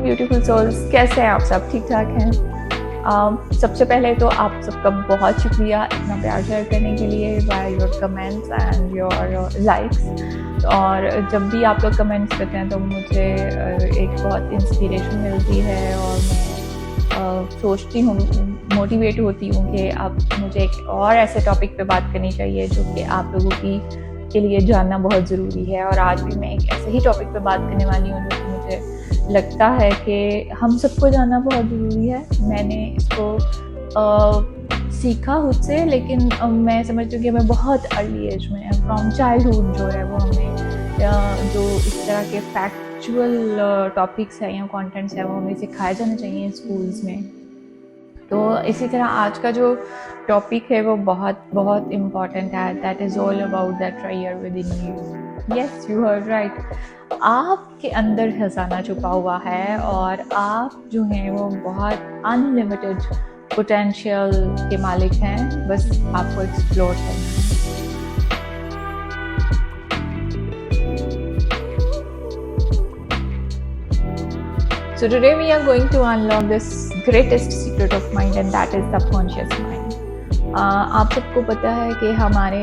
Beautiful souls, कैसे हैं आप सब? ठीक ठाक हैं? सबसे पहले तो आप सबका बहुत शुक्रिया इतना प्यार शेयर करने के लिए, by your comments and your likes. और जब भी आप लोग कमेंट्स करते हैं तो मुझे एक बहुत इंस्पिरेशन मिलती है और मैं सोचती हूँ, मोटिवेट होती हूँ कि अब मुझे एक और ऐसे टॉपिक पे बात करनी चाहिए जो कि आप लोगों के लिए जानना बहुत ज़रूरी है। और आज भी मैं एक ऐसे ही टॉपिक पे बात करने वाली हूँ जो कि मुझे लगता है कि हम सबको जानना बहुत ज़रूरी है। मैंने इसको सीखा खुद से, लेकिन मैं समझती हूँ कि मैं बहुत अर्ली एज में, फ्रॉम चाइल्डहुड जो है वो हमें जो इस तरह के फैक्चुअल टॉपिक्स हैं या कंटेंट्स हैं वो हमें सिखाए जाने चाहिए स्कूल्स में। तो इसी तरह आज का जो टॉपिक है वो बहुत बहुत इम्पॉर्टेंट है। That is all about that treasure within you. Yes, you heard right. आपके अंदर खजाना छुपा हुआ है और आप जो हैं वो बहुत अनलिमिटेड पोटेंशियल के मालिक हैं, बस आपको एक्सप्लोर करना है। So today we are going to unlock this greatest secret of mind, and that is subconscious mind. आप सबको पता है कि हमारे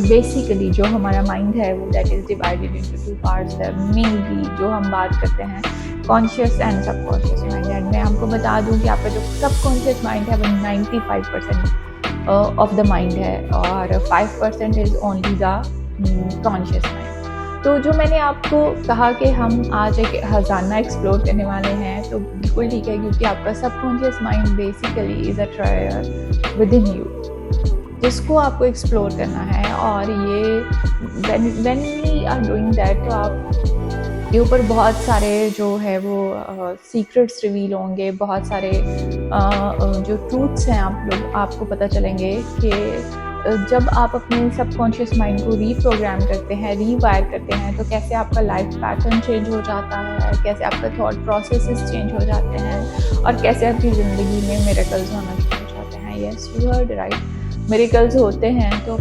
बेसिकली जो हमारा माइंड है वो that is divided into two parts है। मेनली जो हम बात करते हैं conscious and subconscious mind. And मैं आपको बता दूं कि आपका जो सबकॉन्शियस माइंड है वो 95% ऑफ द माइंड है और 5% is only the conscious mind. तो जो मैंने आपको कहा कि हम आज एक खजाना एक्सप्लोर करने वाले हैं, तो बिल्कुल ठीक है, क्योंकि आपका subconscious mind basically is a treasure within you जिसको आपको एक्सप्लोर करना है। और ये when we are doing that तो आप के ऊपर बहुत सारे जो है वो सीक्रेट्स रिवील होंगे, बहुत सारे जो ट्रूथ्स हैं आपको पता चलेंगे कि जब आप अपने सबकॉन्शियस माइंड को रीप्रोग्राम करते हैं, रीवायर करते हैं, तो कैसे आपका लाइफ पैटर्न चेंज हो जाता है, कैसे आपका थॉट प्रोसेसेस चेंज हो जाते हैं और कैसे आपकी ज़िंदगी में मिरेकल्स होना शुरू हो जाते हैं। Yes, you heard right, miracles होते हैं। तो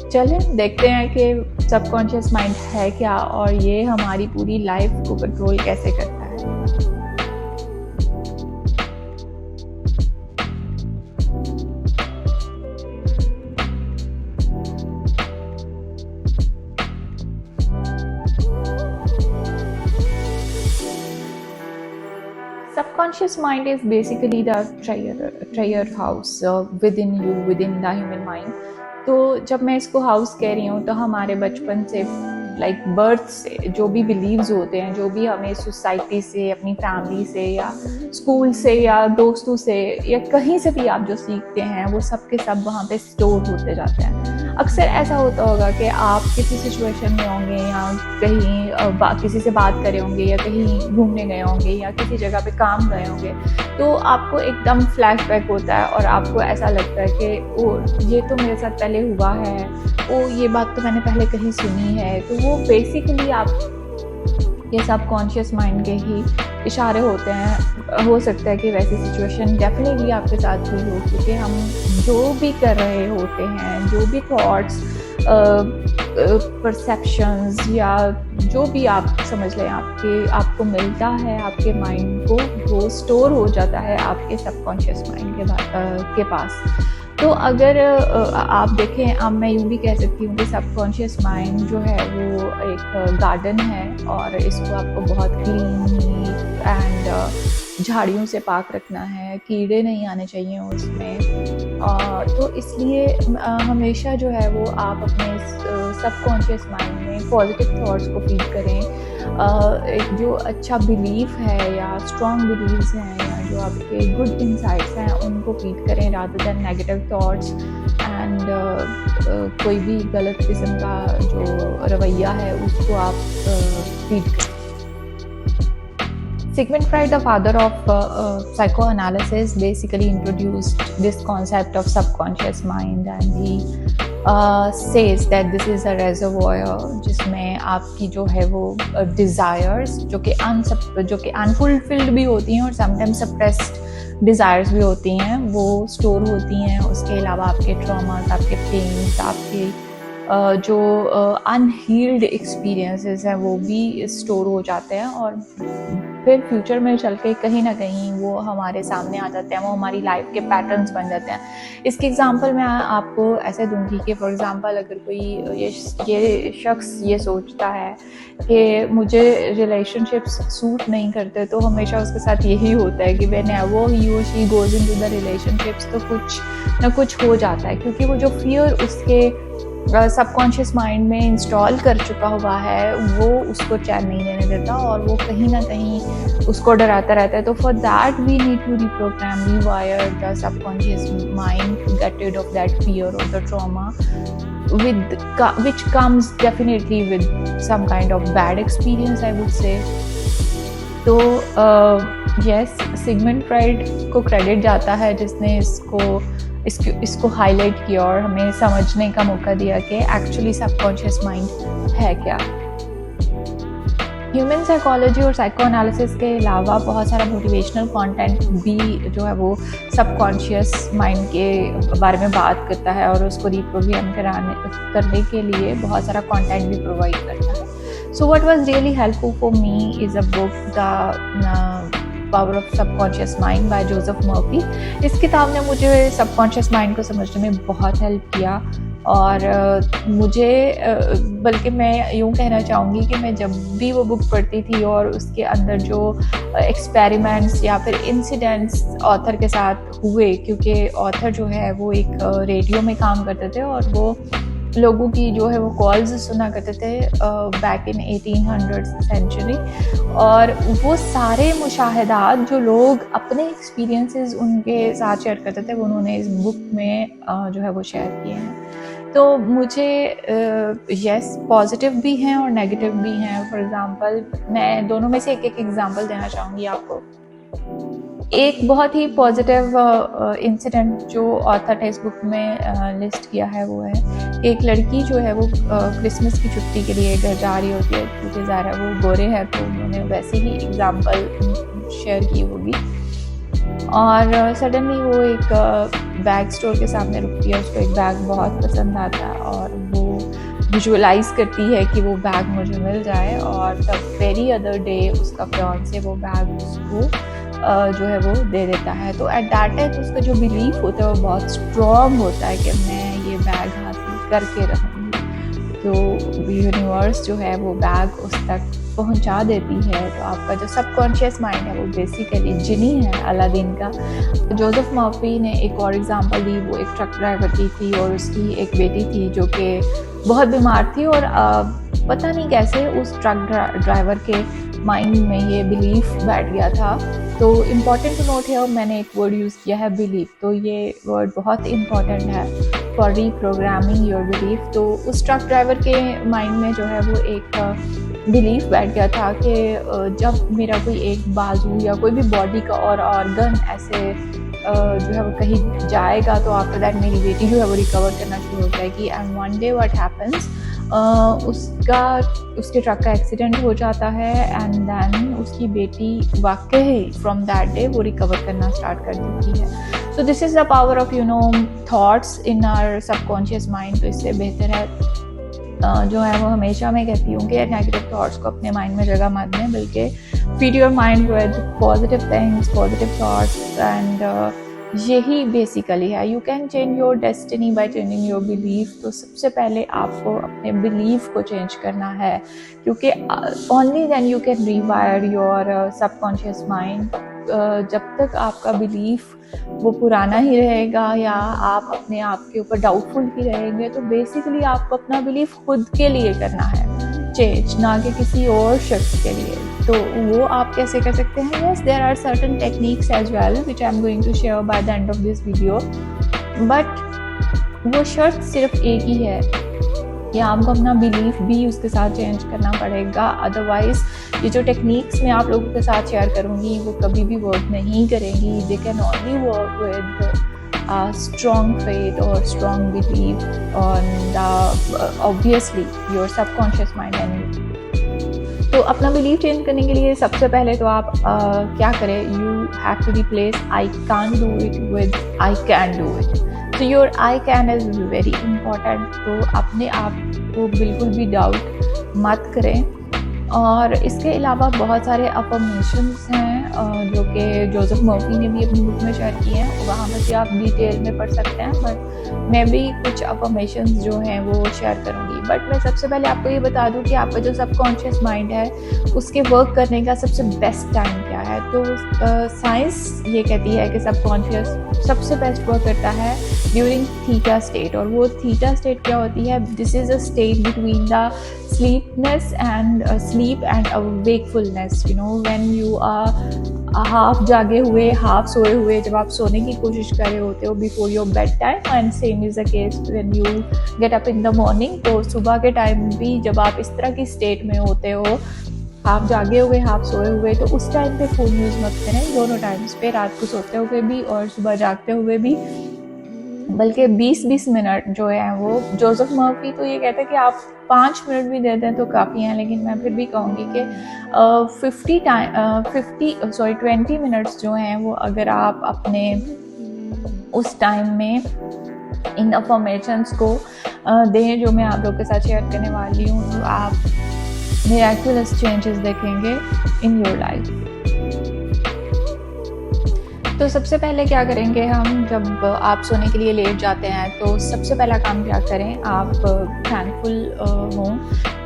चलें देखते हैं कि सबकॉन्शियस माइंड है क्या और ये हमारी पूरी लाइफ को कंट्रोल कैसे करता है। Subconscious mind is basically the treasure house within you, within the human mind. तो जब मैं इसको हाउस कह रही हूँ तो हमारे बचपन से लाइक बर्थ से जो भी बिलीव्स होते हैं, जो भी हमें सोसाइटी से, अपनी फैमिली से या स्कूल से या दोस्तों से या कहीं से भी आप जो सीखते हैं वो सब के सब वहाँ पे स्टोर होते जाते हैं। अक्सर ऐसा होता होगा कि आप किसी सिचुएशन में होंगे या कहीं किसी से बात कर रहे होंगे या कहीं घूमने गए होंगे या किसी जगह पे काम गए होंगे, तो आपको एकदम फ्लैशबैक होता है और आपको ऐसा लगता है कि ओ ये तो मेरे साथ पहले हुआ है, ओ ये बात तो मैंने पहले कहीं सुनी है। तो वो बेसिकली आप ये सबकॉन्शियस माइंड के ही इशारे होते हैं। हो सकता है कि वैसी सिचुएशन डेफिनेटली आपके साथ हुई हो, क्योंकि हम जो भी कर रहे होते हैं, जो भी थॉट्स, परसेप्शंस या जो भी आप समझ लें आपको मिलता है आपके माइंड को, वो स्टोर हो जाता है आपके सबकॉन्शियस माइंड के पास। तो अगर आप देखें, अब मैं यूँ भी कह सकती हूँ कि सबकॉन्शियस माइंड जो है वो एक गार्डन है और इसको आपको बहुत क्लीन एंड झाड़ियों से पाक रखना है, कीड़े नहीं आने चाहिए उसमें। तो इसलिए हमेशा जो है वो आप अपने सबकॉन्शियस माइंड में पॉजिटिव थॉट्स को फीड करें। एक जो अच्छा बिलीफ है या स्ट्रॉन्ग बिलीव्स हैं या जो आपके गुड इंसाइट्स हैं उनको फीड करें rather than negative thoughts. And कोई भी गलत किस्म का जो रवैया है उसको आप फीड करें। Sigmund Freud, the father of psychoanalysis, basically introduced this concept of subconscious mind, and he says that this is a reservoir जिसमें आपकी जो है वो desires जो कि unfulfilled भी होती हैं और sometimes suppressed desires भी होती हैं, वो स्टोर होती हैं। उसके अलावा आपके ट्रॉमास, आपके पेन्स, आपके जो अनहील्ड एक्सपीरियंसेस हैं वो भी स्टोर हो जाते हैं और फिर फ्यूचर में चल के कहीं ना कहीं वो हमारे सामने आ जाते हैं, वो हमारी लाइफ के पैटर्न्स बन जाते हैं। इसकी एग्जांपल मैं आपको ऐसे दूंगी कि फॉर एग्जांपल अगर कोई ये शख्स ये सोचता है कि मुझे रिलेशनशिप्स सूट नहीं करते, तो हमेशा उसके साथ यही होता है कि व्हेनेवर ही और she goes into the relationships तो कुछ ना कुछ हो जाता है, क्योंकि वो जो फियर उसके सबकॉन्शियस माइंड में इंस्टॉल कर चुका हुआ है वो उसको चैन नहीं देने देता और वो कहीं ना कहीं उसको डराता रहता है। तो for that we need to reprogram, rewire the subconscious mind to get rid of that fear और the trauma which comes definitely with some kind of bad experience, I would say. तो yes, सिगमंड फ्राइड को credit जाता है जिसने इसको highlight किया और हमें समझने का मौका दिया कि एक्चुअली सबकॉन्शियस माइंड है क्या। ह्यूमन साइकोलॉजी और साइको एनालिसिस के अलावा बहुत सारा मोटिवेशनल कंटेंट भी जो है वो सबकॉन्शियस माइंड के बारे में बात करता है और उसको रिप्रोग्राम करने के लिए बहुत सारा कंटेंट भी प्रोवाइड करता है। So what was really helpful for me is a book the power of subconscious mind bye Joseph Murphy. इस किताब ने मुझे सबकॉन्शियस माइंड को समझने में बहुत हेल्प किया और मुझे बल्कि मैं यूँ कहना चाहूँगी कि मैं जब भी वो बुक पढ़ती थी और उसके अंदर जो एक्सपेरिमेंट्स या फिर इंसिडेंट्स ऑथर के साथ हुए, क्योंकि ऑथर जो है वो एक रेडियो में काम करते थे और वो लोगों की जो है वो कॉल्स सुना करते थे बैक इन 1800 सेंचुरी, और वो सारे मुशाहिदात जो लोग अपने एक्सपीरियंसेस उनके साथ शेयर करते थे वो उन्होंने इस बुक में जो है वो शेयर किए हैं। तो मुझे यस पॉजिटिव भी हैं और नेगेटिव भी हैं। फॉर एग्जांपल मैं दोनों में से एक एग्जांपल देना चाहूँगी आपको। एक बहुत ही पॉजिटिव इंसिडेंट जो ऑथर ने इस बुक में लिस्ट किया है वो है एक लड़की जो है वो क्रिसमस की छुट्टी के लिए घर जा रही होती है, क्योंकि ज़ाहिर है वो गोरे हैं तो उन्होंने वैसे ही एग्जांपल शेयर की होगी, और सडनली वो एक बैग स्टोर के सामने रुकती है। उसको एक बैग बहुत पसंद आता है और वो विजुअलाइज करती है कि वो बैग मुझे मिल जाए, और द वेरी अदर डे उसका फियांसे वो बैग उसको जो है वो दे देता है। तो एट दैट टाइम उसका जो बिलीफ होता है वो बहुत स्ट्रॉन्ग होता है कि मैं ये बैग हासिल करके रहूँगी। तो यूनिवर्स जो है वो बैग उस तक पहुंचा देती है। तो आपका जो सबकॉन्शियस माइंड है वो बेसिकली जिनी है अलादीन का। जोसेफ मर्फी ने एक और एग्जांपल दी, वो एक ट्रक ड्राइवर की थी और उसकी एक बेटी थी जो कि बहुत बीमार थी, और पता नहीं कैसे उस ट्रक ड्राइवर के माइंड में ये बिलीफ बैठ गया था। तो इम्पॉर्टेंट टू नोट है, मैंने एक वर्ड यूज़ किया है बिलीफ, तो ये वर्ड बहुत इम्पॉर्टेंट है फॉर रीप्रोग्रामिंग योर बिलीफ। तो उस ट्रक ड्राइवर के माइंड में जो है वो एक बिलीफ बैठ गया था कि जब मेरा कोई एक बाजू या कोई भी बॉडी का और ऑर्गन ऐसे जो है वो कहीं जाएगा तो आफ्टर दैट मेरी बेटी जो है वो रिकवर करना शुरू हो जाएगी। And one day what happens, उसके ट्रक का एक्सीडेंट हो जाता है एंड देन उसकी बेटी वाकई फ्रॉम दैट डे वो रिकवर करना स्टार्ट कर देती है। So this is the power of thoughts in our subconscious mind. तो इससे बेहतर है जो है वो हमेशा मैं कहती हूँ कि नेगेटिव थॉट्स को अपने माइंड में जगह मत दें, बल्कि feed your mind with positive things, positive thoughts, and यही बेसिकली है। You can change your destiny by changing your belief. तो सबसे पहले आपको अपने बिलीफ को चेंज करना है, क्योंकि only then you can rewire your subconscious mind. जब तक आपका बिलीफ वो पुराना ही रहेगा या आप अपने आप के ऊपर डाउटफुल ही रहेंगे, तो बेसिकली आपको अपना बिलीफ खुद के लिए करना है चेंज, ना कि किसी और शख्स के लिए। तो वो आप कैसे कर सकते हैं? Yes, there are certain techniques as well which I am going to share by the end of this video, but वो शर्त सिर्फ एक ही है कि आपको अपना बिलीफ भी उसके साथ चेंज करना पड़ेगा। अदरवाइज ये जो टेक्निक्स मैं आप लोगों के साथ शेयर करूँगी वो कभी भी वर्क नहीं करेंगी। They can only work with strong faith और strong belief on the obviously your subconscious mind and. तो अपना बिलीफ चेंज करने के लिए सबसे पहले तो आप क्या करें, you have to replace I can't do it with I can do it. तो your I can is very important. तो अपने आप को बिल्कुल भी डाउट मत करें। और इसके अलावा बहुत सारे अफर्मेशंस हैं जो कि जोसेफ मर्फी ने भी अपनी बुक में शेयर किए हैं, वहाँ पर से आप डिटेल में पढ़ सकते हैं, बट मैं भी कुछ अफर्मेशंस जो हैं वो शेयर करूँगी। बट मैं सबसे पहले आपको ये बता दूँ कि आपका जो सबकॉन्शियस माइंड है उसके वर्क करने का सबसे बेस्ट टाइम क्या है। तो साइंस ये कहती है कि सबकॉन्शियस सबसे बेस्ट वर्क करता है ड्यूरिंग थीटा स्टेट। और वो थीटा स्टेट क्या होती है? This is a state between the sleepiness and sleep and a wakefulness, you know, when you are half जागे हुए हाफ सोए हुए जब आप सोने की कोशिश कर रहे होते हो before your bed time, and same is the case when you get up in the morning. तो सुबह के टाइम भी जब आप इस तरह की स्टेट में होते हो, हाफ जागे हुए हाफ सोए हुए, तो उस टाइम पे फ़ोन यूज़ मत करें, दोनों टाइम्स पे, रात को सोते हुए भी और सुबह जागते हुए भी। बल्कि 20-20 मिनट जो है वो, जोसेफ मर्फी तो ये कहते हैं कि आप 5 मिनट भी दे दें तो काफ़ी हैं, लेकिन मैं फिर भी कहूँगी कि 20 मिनट्स जो हैं वो अगर आप अपने उस टाइम में इन अफर्मेशंस को दें जो मैं आप लोग के साथ शेयर करने वाली हूँ, तो आप मिरेक्युलस चेंजेस देखेंगे इन योर लाइफ। तो सबसे पहले क्या करेंगे हम, जब आप सोने के लिए लेट जाते हैं तो सबसे पहला काम क्या करें, आप थैंकफुल हों,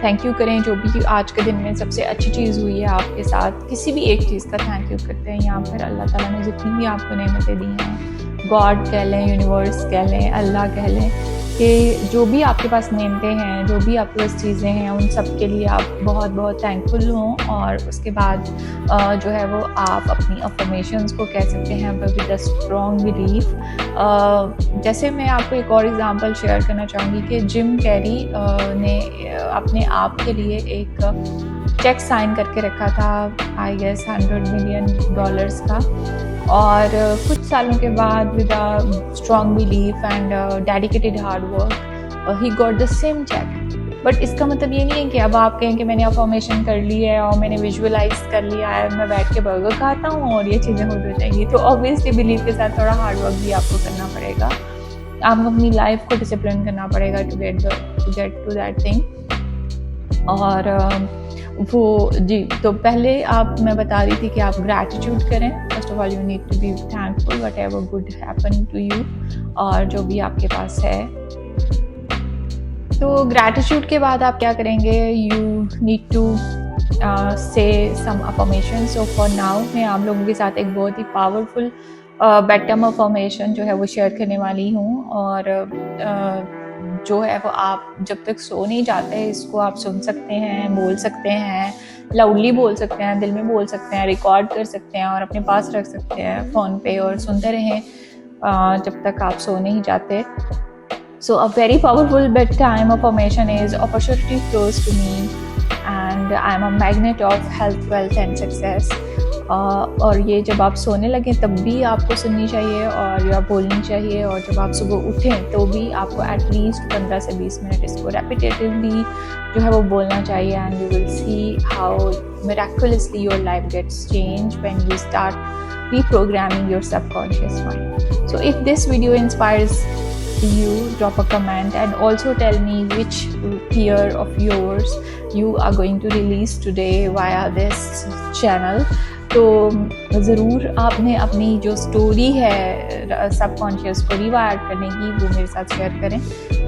थैंक यू करें जो भी आज के दिन में सबसे अच्छी चीज़ हुई है आपके साथ, किसी भी एक चीज़ का थैंक यू करते हैं। या फिर अल्लाह ताला ने जितनी भी आपको नेमतें दी हैं, गॉड कह लें, यूनिवर्स कह लें, अल्लाह कह लें, कि जो भी आपके पास नेमतें हैं, जो भी आपके पास चीज़ें हैं, उन सब के लिए आप बहुत बहुत थैंकफुल हों। और उसके बाद जो है वो आप अपनी अफर्मेशंस को कह सकते हैं विद अ स्ट्रॉन्ग बिलीफ। जैसे मैं आपको एक और एग्जांपल शेयर करना चाहूँगी कि जिम कैरी ने अपने आप के लिए एक चेक साइन करके रखा था, आई गेस $100 मिलियन का, और कुछ सालों के बाद with a strong belief and dedicated hard work he got the same cheque. But इसका मतलब ये नहीं है कि अब आप कहें कि मैंने अफर्मेशन कर ली है और मैंने विजुअलाइज कर लिया है, मैं बैठ के बर्गर खाता हूँ और ये चीज़ें हो जाएंगी। तो ऑब्वियसली बिलीफ के साथ थोड़ा हार्ड वर्क भी आपको करना पड़ेगा, आपको अपनी लाइफ को डिसिप्लिन करना पड़ेगा to get to that thing. और वो जी, तो पहले मैं बता रही थी कि आप ग्रैटिट्यूड करें। First of all you need to be thankful whatever good happen to you, और जो भी आपके पास है। तो ग्रैटिट्यूड के बाद आप क्या करेंगे, यू नीड टू से सम अफर्मेशन। सो फॉर नाउ मैं आप लोगों के साथ एक बहुत ही पावरफुल बेड टाइम अफर्मेशन जो है वो शेयर करने वाली हूँ। और जो है वो आप जब तक सो नहीं जाते इसको आप सुन सकते हैं, बोल सकते हैं, लाउडली बोल सकते हैं, दिल में बोल सकते हैं, रिकॉर्ड कर सकते हैं और अपने पास रख सकते हैं फ़ोन पे, और सुनते रहें जब तक आप सो नहीं जाते। So a very powerful bedtime affirmation is opportunity flows to me and I am a magnet of health, wealth and success. और ये जब आप सोने लगें तब भी आपको सुननी चाहिए और या बोलनी चाहिए, और जब आप सुबह उठें तो भी आपको एटलीस्ट 15 से 20 मिनट इसको रेपिटेटिवली जो है वो बोलना चाहिए। And you will see how miraculously your life gets changed when you start reprogramming your subconscious mind. So if this video inspires you, drop a comment and also tell me which fear of yours you are going to release today via this channel. तो ज़रूर आपने अपनी जो story है subconscious को rewire करने की वो मेरे साथ शेयर करें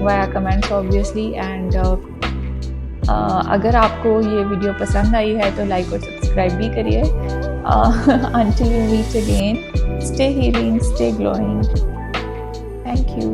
वाया कमेंट्स ऑब्वियसली। एंड अगर आपको ये वीडियो पसंद आई है तो लाइक और सब्सक्राइब भी करिए। Until we meet again, stay healing, stay glowing. Thank you.